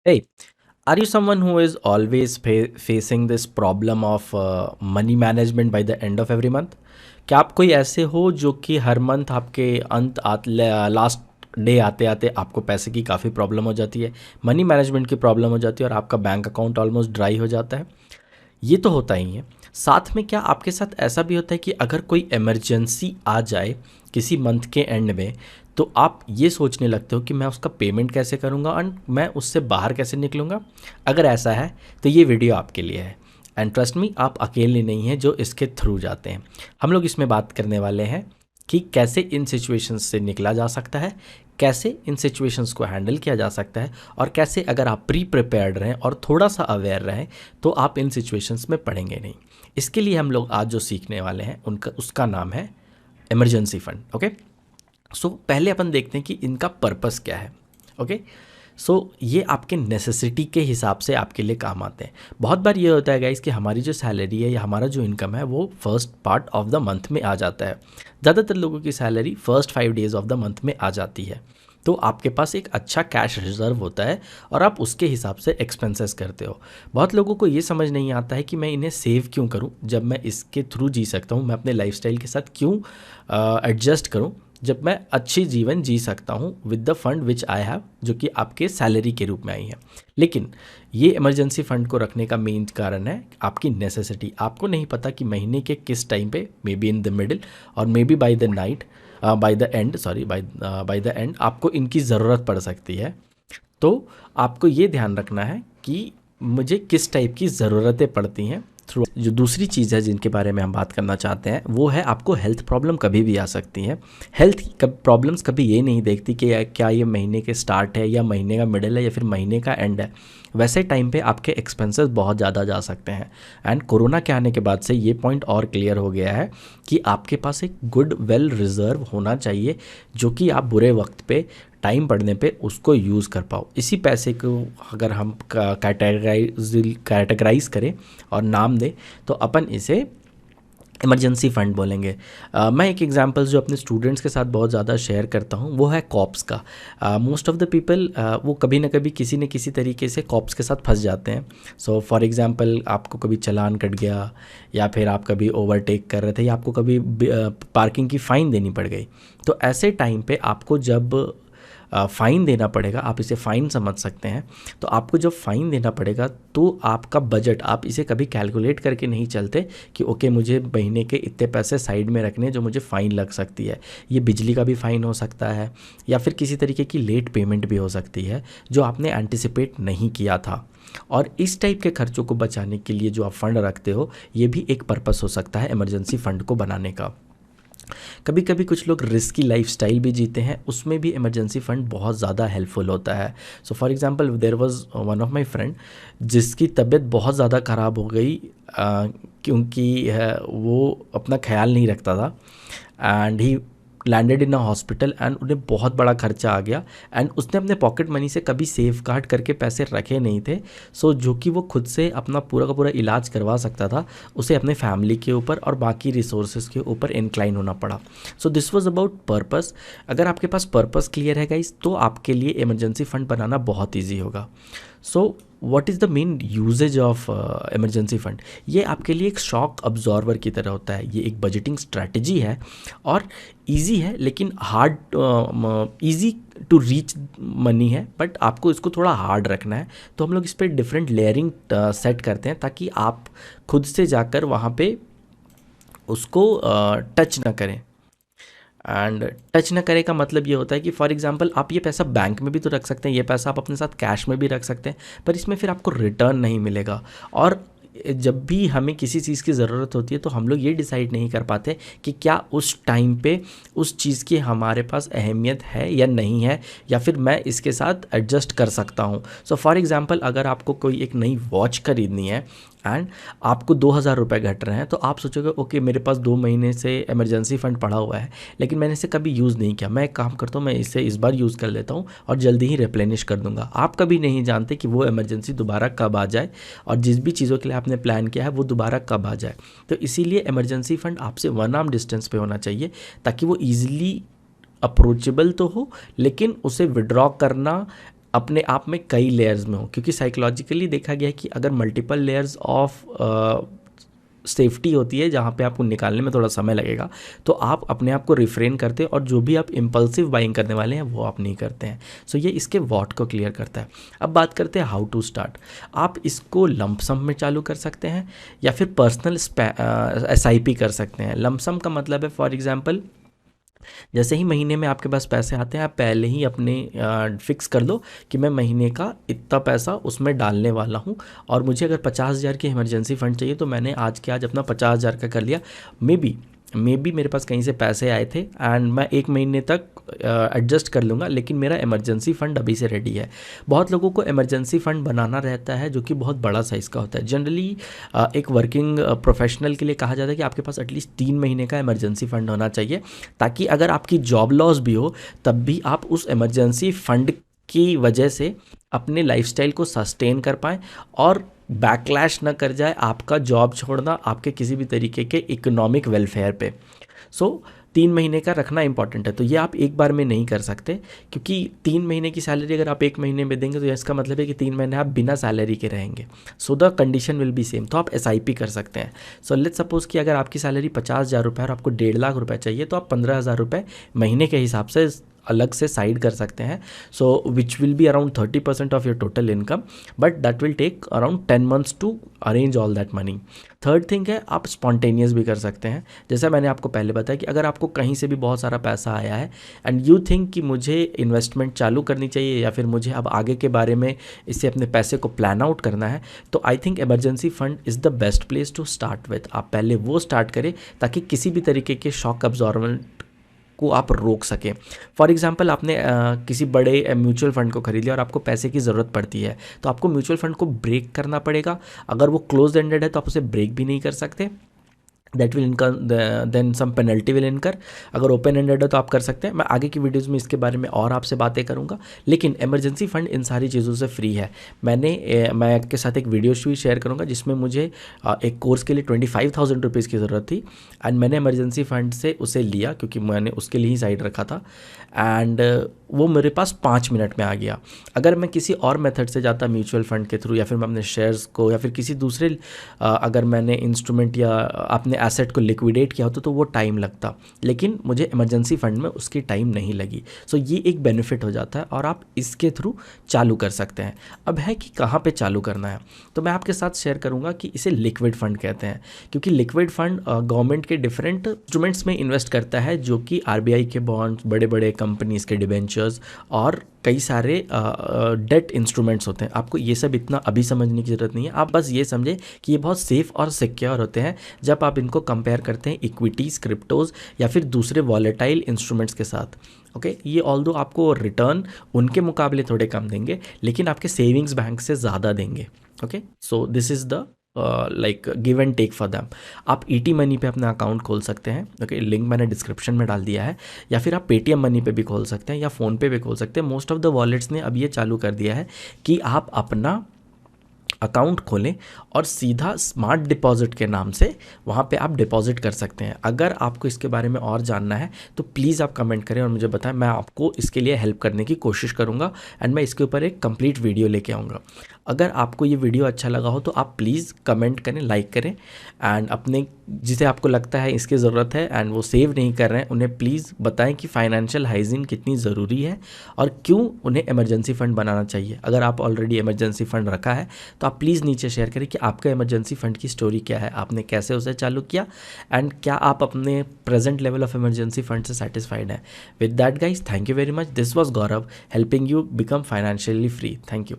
Hey, are you someone who is always facing this problem of money management by the end of every month? क्या आप कोई ऐसे हो जो कि हर मंथ आपके अंत लास्ट डे आते आते आपको पैसे की काफ़ी प्रॉब्लम हो जाती है, मनी मैनेजमेंट की प्रॉब्लम हो जाती है और आपका बैंक अकाउंट ऑलमोस्ट ड्राई हो जाता है? ये तो होता ही है। साथ में क्या आपके साथ ऐसा भी होता है कि अगर कोई इमरजेंसी आ जाए किसी मंथ के एंड में, तो आप ये सोचने लगते हो कि मैं उसका पेमेंट कैसे करूँगा एंड मैं उससे बाहर कैसे निकलूँगा? अगर ऐसा है तो ये वीडियो आपके लिए है। एंड ट्रस्ट मी, आप अकेले नहीं हैं जो इसके थ्रू जाते हैं। हम लोग इसमें बात करने वाले हैं कि कैसे इन सिचुएशंस से निकला जा सकता है, कैसे इन सिचुएशंस को हैंडल किया जा सकता है और कैसे अगर आप प्रिपेयर्ड रहें और थोड़ा सा अवेयर रहें तो आप इन सिचुएशंस में पड़ेंगे नहीं। इसके लिए हम लोग आज जो सीखने वाले हैं उनका उसका नाम है इमरजेंसी फंड। ओके, सो पहले अपन देखते हैं कि इनका पर्पस क्या है। ओके, सो ये आपके नेसेसिटी के हिसाब से आपके लिए काम आते हैं। बहुत बार ये होता है गाइस कि हमारी जो सैलरी है या हमारा जो इनकम है वो first part of the month में आ जाता है। ज़्यादातर लोगों की salary first 5 days of the month में आ जाती है। तो आपके पास एक अच्छा कैश रिजर्व होता है और आप उसके हिसाब से एक्सपेंसेस करते हो। बहुत लोगों को ये समझ नहीं आता है कि मैं इन्हें सेव क्यों करूं जब मैं इसके थ्रू जी सकता हूं, मैं अपने लाइफस्टाइल के साथ क्यों एडजस्ट करूं जब मैं अच्छी जीवन जी सकता हूं with the fund which I have, जो कि आपके सैलरी के रूप में आई है। लेकिन ये इमरजेंसी फंड को रखने का मेन कारण है आपकी नेसेसिटी। आपको नहीं पता कि महीने के किस टाइम पे, maybe in the middle और maybe by the night, by the end, sorry by the end आपको इनकी ज़रूरत पड़ सकती है। तो आपको ये ध्यान रखना है कि मुझे किस टाइप की ज़रूरतें पड़ती हैं थ्रू। जो दूसरी चीज़ है जिनके बारे में हम बात करना चाहते हैं वो है आपको हेल्थ प्रॉब्लम कभी भी आ सकती है। हेल्थ प्रॉब्लम्स कभी ये नहीं देखती कि क्या ये महीने के स्टार्ट है या महीने का मिडिल है या फिर महीने का एंड है। वैसे टाइम पे आपके एक्सपेंसेस बहुत ज़्यादा जा सकते हैं। एंड कोरोना के आने के बाद से ये पॉइंट और क्लियर हो गया है कि आपके पास एक गुड वेल रिजर्व होना चाहिए जो कि आप बुरे वक्त पे, टाइम पड़ने पे उसको यूज़ कर पाओ। इसी पैसे को अगर हम कैटेगराइज करें और नाम दें तो अपन इसे इमरजेंसी फ़ंड बोलेंगे। मैं एक एग्जांपल जो अपने स्टूडेंट्स के साथ बहुत ज़्यादा शेयर करता हूँ वो है कॉप्स का। मोस्ट ऑफ़ द पीपल वो कभी ना कभी किसी न किसी तरीके से कॉप्स के साथ फंस जाते हैं। सो फॉर एग्जांपल आपको कभी चालान कट गया या फिर आप कभी ओवरटेक कर रहे थे या आपको कभी पार्किंग की फ़ाइन देनी पड़ गई। तो ऐसे टाइम पे आपको जब फ़ाइन देना पड़ेगा, आप इसे फ़ाइन समझ सकते हैं। तो आपको जब फ़ाइन देना पड़ेगा तो आपका बजट, आप इसे कभी कैलकुलेट करके नहीं चलते कि ओके मुझे महीने के इतने पैसे साइड में रखने जो मुझे फ़ाइन लग सकती है। ये बिजली का भी फ़ाइन हो सकता है या फिर किसी तरीके की लेट पेमेंट भी हो सकती है जो आपने एंटिसिपेट नहीं किया था। और इस टाइप के खर्चों को बचाने के लिए जो आप फ़ंड रखते हो ये भी एक पर्पस हो सकता है इमरजेंसी फ़ंड को बनाने का। कभी कभी कुछ लोग रिस्की लाइफस्टाइल भी जीते हैं, उसमें भी इमरजेंसी फ़ंड बहुत ज़्यादा हेल्पफुल होता है। So for example there was one of my friend जिसकी तबीयत बहुत ज़्यादा ख़राब हो गई क्योंकि वो अपना ख्याल नहीं रखता था and he landed in a hospital and उन्हें बहुत बड़ा खर्चा आ गया। एंड उसने अपने पॉकेट मनी से कभी सेफ गार्ड करके पैसे रखे नहीं थे। सो जो कि वो खुद से अपना पूरा का पूरा इलाज करवा सकता था, उसे अपने फैमिली के ऊपर और बाकी रिसोर्सेज के ऊपर इंक्लाइन होना पड़ा। So this was about purpose. अगर आपके पास पर्पस क्लियर है गाइस तो आपके लिए इमरजेंसी फंड बनाना बहुत ईजी होगा। So what is the main uses of emergency fund? ये आपके लिए एक शॉक अब्जॉर्वर की तरह होता है। ये एक बजटिंग स्ट्रैटेजी है और इजी है लेकिन hard, easy to reach money है बट आपको इसको थोड़ा हार्ड रखना है। तो हम लोग इस पर डिफरेंट लेयरिंग सेट करते हैं ताकि आप खुद से जाकर वहाँ पे उसको टच ना करें। एंड टच न करे का मतलब ये होता है कि फॉर एग्जांपल आप ये पैसा बैंक में भी तो रख सकते हैं, ये पैसा आप अपने साथ कैश में भी रख सकते हैं, पर इसमें फिर आपको रिटर्न नहीं मिलेगा। और जब भी हमें किसी चीज़ की ज़रूरत होती है तो हम लोग ये डिसाइड नहीं कर पाते कि क्या उस टाइम पे उस चीज़ की हमारे पास अहमियत है या नहीं है, या फिर मैं इसके साथ एडजस्ट कर सकता हूँ। सो फॉर एग्जांपल अगर आपको कोई एक नई वॉच खरीदनी है एंड आपको 2,000 रुपये घट रहे हैं तो आप सोचोगे ओके मेरे पास 2 महीने से इमरजेंसी फ़ंड पड़ा हुआ है लेकिन मैंने इसे कभी यूज़ नहीं किया, मैं एक काम करता हूँ मैं इसे इस बार यूज़ कर लेता हूँ और जल्दी ही रिप्लेनिश कर दूंगा। आप कभी नहीं जानते कि वो इमरजेंसी दोबारा कब आ जाए और जिस भी चीज़ों के लिए आपने प्लान किया है वो दोबारा कब आ जाए। तो इसीलिए इमरजेंसी फ़ंड आपसे 1 आर्म डिस्टेंस पे होना चाहिए ताकि वो ईजिली अप्रोचेबल तो हो लेकिन उसे विड्रॉ करना अपने आप में कई लेयर्स में हो, क्योंकि साइकोलॉजिकली देखा गया है कि अगर मल्टीपल लेयर्स ऑफ सेफ्टी होती है जहाँ पे आपको निकालने में थोड़ा समय लगेगा, तो आप अपने आप को रिफ्रेन करते हैं और जो भी आप इम्पल्सिव बाइंग करने वाले हैं वो आप नहीं करते हैं। सो ये इसके वॉट को क्लियर करता है। अब बात करते हैं हाउ टू स्टार्ट। आप इसको लंप सम में चालू कर सकते हैं या फिर पर्सनल SIP कर सकते हैं। लंप सम का मतलब है, फॉर एग्जाम्पल, जैसे ही महीने में आपके पास पैसे आते हैं, आप पहले ही अपने फिक्स कर लो कि मैं महीने का इतना पैसा उसमें डालने वाला हूँ, और मुझे अगर 50,000 की इमरजेंसी फ़ंड चाहिए तो मैंने आज के आज अपना 50,000 का कर लिया। मे बी मेरे पास कहीं से पैसे आए थे एंड मैं एक महीने तक एडजस्ट कर लूँगा, लेकिन मेरा इमरजेंसी फ़ंड अभी से रेडी है। बहुत लोगों को इमरजेंसी फ़ंड बनाना रहता है जो कि बहुत बड़ा साइज़ का होता है। जनरली एक वर्किंग प्रोफेशनल के लिए कहा जाता है कि आपके पास एटलीस्ट 3 महीने का इमरजेंसी फ़ंड होना चाहिए, ताकि अगर आपकी जॉब लॉस भी हो तब भी आप उस इमरजेंसी फ़ंड की वजह से अपने लाइफस्टाइल को सस्टेन कर पाएँ और बैकलैश ना कर जाए आपका जॉब छोड़ना आपके किसी भी तरीके के इकोनॉमिक वेलफेयर पे। सो 3 महीने का रखना इंपॉर्टेंट है। तो ये आप एक बार में नहीं कर सकते, क्योंकि 3 महीने की सैलरी अगर आप एक महीने में देंगे तो इसका मतलब है कि 3 महीने आप बिना सैलरी के रहेंगे। So the condition will be same. तो आप SIP कर सकते हैं। सो लेट्स सपोज कि अगर आपकी सैलरी 50,000 रुपये और आपको 1.5 लाख रुपये चाहिए, तो आप 15,000 रुपये महीने के हिसाब से अलग से साइड कर सकते हैं। So which will be around 30% of your total income, but that will take around 10 months to arrange all that money. Third thing है, आप स्पॉन्टेनियस भी कर सकते हैं। जैसा मैंने आपको पहले बताया कि अगर आपको कहीं से भी बहुत सारा पैसा आया है एंड यू थिंक कि मुझे इन्वेस्टमेंट चालू करनी चाहिए या फिर मुझे अब आगे के बारे में इससे अपने पैसे को प्लान आउट करना है, तो I think emergency fund is the best place to start with. आप पहले वो स्टार्ट करें ताकि किसी भी तरीके के शॉक अब्जॉर्बेंट को आप रोक सकें। फॉर एग्जांपल, आपने किसी बड़े म्यूचुअल फंड को खरीद लिया और आपको पैसे की ज़रूरत पड़ती है, तो आपको म्यूचुअल फंड को ब्रेक करना पड़ेगा। अगर वो क्लोज एंडेड है तो आप उसे ब्रेक भी नहीं कर सकते, दैट विल इनकर देन सम पेनल्टी विल इनकर। अगर ओपन एंडेड है तो आप कर सकते हैं। मैं आगे की वीडियोस में इसके बारे में और आपसे बातें करूंगा, लेकिन इमरजेंसी फंड इन सारी चीज़ों से फ्री है। मैं आपके साथ एक वीडियो भी शेयर करूंगा जिसमें मुझे एक कोर्स के लिए 25,000 रुपीज़ की ज़रूरत थी एंड मैंने इमरजेंसी फंड से उसे लिया क्योंकि मैंने उसके लिए ही साइड रखा था एंड वो मेरे पास 5 मिनट में आ गया। अगर मैं किसी और मेथड से जाता म्यूचुअल फंड के थ्रू या फिर मैं अपने शेयर्स को या फिर किसी दूसरे अगर मैंने इंस्ट्रूमेंट या अपने एसेट को लिक्विडेट किया होता तो वो टाइम लगता, लेकिन मुझे इमरजेंसी फंड में उसकी टाइम नहीं लगी। सो ये एक बेनिफिट हो जाता है और आप इसके थ्रू चालू कर सकते हैं। अब है कि कहाँ पे चालू करना है, तो मैं आपके साथ शेयर करूँगा कि इसे लिक्विड फंड कहते हैं, क्योंकि लिक्विड फंड गवर्नमेंट के डिफरेंट इंस्ट्रूमेंट्स में इन्वेस्ट करता है, जो कि RBI के बॉन्ड्स, बड़े बड़े कंपनीज़ के डिबेंचर्स और कई सारे डेट इंस्ट्रूमेंट्स होते हैं। आपको ये सब इतना अभी समझने की ज़रूरत नहीं है, आप बस ये समझें कि ये बहुत सेफ़ और सिक्योर होते हैं जब आप इनको कंपेयर करते हैं इक्विटीज़, क्रिप्टोज़ या फिर दूसरे वॉलेटाइल इंस्ट्रूमेंट्स के साथ। ओके, ये ऑल्दो आपको रिटर्न उनके मुकाबले थोड़े कम देंगे, लेकिन आपके सेविंग्स बैंक से ज़्यादा देंगे। Okay, so this is the like give and take for them. आप ET मनी पे अपना अकाउंट खोल सकते हैं। ओके, लिंक मैंने डिस्क्रिप्शन में डाल दिया है, या फिर आप पेटीएम मनी पे भी खोल सकते हैं या फ़ोन पे भी खोल सकते हैं। मोस्ट ऑफ द वॉलेट्स ने अब ये चालू कर दिया है कि आप अपना अकाउंट खोलें और सीधा स्मार्ट डिपॉजिट के नाम से वहाँ पे आप डिपॉजिट कर सकते हैं। अगर आपको इसके बारे में और जानना है तो प्लीज़ आप कमेंट करें और मुझे बताएं, मैं आपको इसके लिए हेल्प करने की कोशिश करूँगा एंड मैं इसके ऊपर एक कंप्लीट वीडियो लेके आऊँगा। अगर आपको ये वीडियो अच्छा लगा हो तो आप प्लीज़ कमेंट करें, लाइक करें एंड अपने जिसे आपको लगता है इसकी ज़रूरत है एंड वो सेव नहीं कर रहे हैं, उन्हें प्लीज़ बताएं कि फाइनेंशियल हाइजीन कितनी ज़रूरी है और क्यों उन्हें इमरजेंसी फ़ंड बनाना चाहिए। अगर आप ऑलरेडी इमरजेंसी फ़ंड रखा है तो आप प्लीज़ नीचे शेयर करें कि आपका इमरजेंसी फ़ंड की स्टोरी क्या है, आपने कैसे उसे चालू किया एंड क्या आप अपने present level of emergency fund से सेटिस्फाइड हैं। With that guys, thank you very much. This was Gaurav helping you become financially free. Thank you.